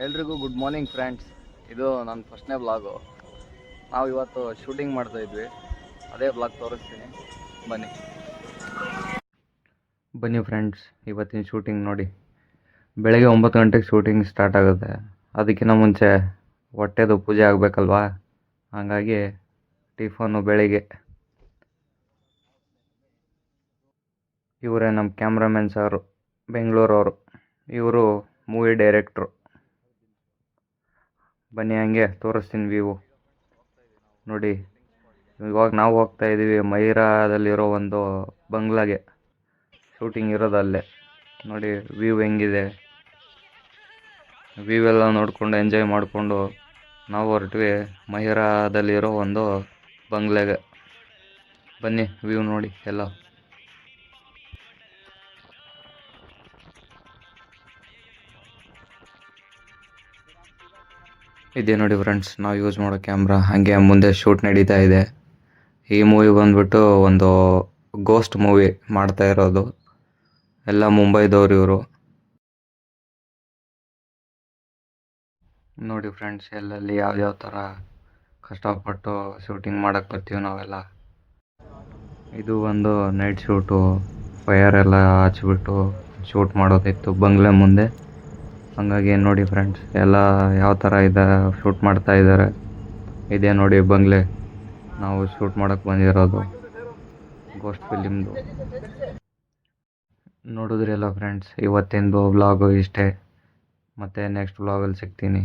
ಎಲ್ರಿಗೂ good morning friends. ಇದು ನನ್ನ ಫಸ್ಟ್ನೇ ಬ್ಲಾಗು. ನಾವು ಇವತ್ತು ಶೂಟಿಂಗ್ ಮಾಡ್ತಾಯಿದ್ವಿ, ಅದೇ ಬ್ಲಾಗ್ ತೋರಿಸ್ತೀನಿ ಬನ್ನಿ. ಫ್ರೆಂಡ್ಸ್, ಇವತ್ತಿನ ಶೂಟಿಂಗ್ ನೋಡಿ. ಬೆಳಗ್ಗೆ 9 ಗಂಟೆಗೆ ಶೂಟಿಂಗ್ ಸ್ಟಾರ್ಟ್ ಆಗುತ್ತೆ. ಅದಕ್ಕಿಂತ ಮುಂಚೆ ಹೊಟ್ಟೆದು ಪೂಜೆ ಆಗಬೇಕಲ್ವಾ, ಹಾಗಾಗಿ ಟಿಫನ್ನು ಬೆಳಿಗ್ಗೆ. ಇವರೇ ನಮ್ಮ ಕ್ಯಾಮ್ರಾಮನ್ ಸಾರು, ಬೆಂಗಳೂರವರು. ಇವರು ಮೂವಿ ಡೈರೆಕ್ಟ್ರು. ಬನ್ನಿ, ಹಂಗೆ ತೋರಿಸ್ತೀನಿ ವ್ಯೂ ನೋಡಿ. ಇವಾಗ ನಾವು ಹೋಗ್ತಾ ಇದ್ದೀವಿ ಮೈರಾದಲ್ಲಿರೋ ಒಂದು ಬಂಗ್ಲಾಗೆ. ಶೂಟಿಂಗ್ ಇರೋದಲ್ಲೇ. ನೋಡಿ ವ್ಯೂ ಹೆಂಗಿದೆ. ವ್ಯೂ ಎಲ್ಲ ನೋಡಿಕೊಂಡು ಎಂಜಾಯ್ ಮಾಡಿಕೊಂಡು ನಾವು ಹೊರಟ್ವಿ ಮೈರಾದಲ್ಲಿರೋ ಒಂದು ಬಂಗ್ಲೆಗೆ. ಬನ್ನಿ ವ್ಯೂ ನೋಡಿ ಎಲ್ಲ. ಇದೇ ನೋಡಿ ಫ್ರೆಂಡ್ಸ್, ನಾವು ಯೂಸ್ ಮಾಡೋ ಕ್ಯಾಮ್ರಾ. ಹಾಗೆ ಮುಂದೆ ಶೂಟ್ ನಡೀತಾ ಇದೆ. ಈ ಮೂವಿ ಬಂದ್ಬಿಟ್ಟು ಒಂದು ಗೋಸ್ಟ್ ಮೂವಿ ಮಾಡ್ತಾ ಇರೋದು. ಎಲ್ಲ ಮುಂಬೈದವ್ರು ಇವರು. ನೋಡಿ ಫ್ರೆಂಡ್ಸ್, ಎಲ್ಲೆಲ್ಲಿ ಯಾವ್ಯಾವ ಥರ ಕಷ್ಟಪಟ್ಟು ಶೂಟಿಂಗ್ ಮಾಡೋಕ್ಕೆ ಬರ್ತೀವಿ ನಾವೆಲ್ಲ. ಇದು ಒಂದು ನೈಟ್ ಶೂಟು. ಫೈರ್ ಎಲ್ಲ ಹಚ್ಬಿಟ್ಟು ಶೂಟ್ ಮಾಡೋದಿತ್ತು ಬಂಗ್ಲೆ ಮುಂದೆ. ಹಾಗಾಗಿ ನೋಡಿ ಫ್ರೆಂಡ್ಸ್, ಎಲ್ಲ ಯಾವ ಥರ ಇದೆ ಶೂಟ್ ಮಾಡ್ತಾ ಇದ್ದಾರೆ. ಇದೇ ನೋಡಿ ಬಂಗ್ಲೆ ನಾವು ಶೂಟ್ ಮಾಡೋಕ್ಕೆ ಬಂದಿರೋದು, ಗೋಸ್ಟ್ ಫಿಲಿಮ್ದು. ನೋಡಿದ್ರಲ್ಲ ಫ್ರೆಂಡ್ಸ್, ಇವತ್ತಿಂದು ವ್ಲಾಗು ಇಷ್ಟೇ. ಮತ್ತು ನೆಕ್ಸ್ಟ್ ವ್ಲಾಗಲ್ಲಿ ಸಿಗ್ತೀನಿ.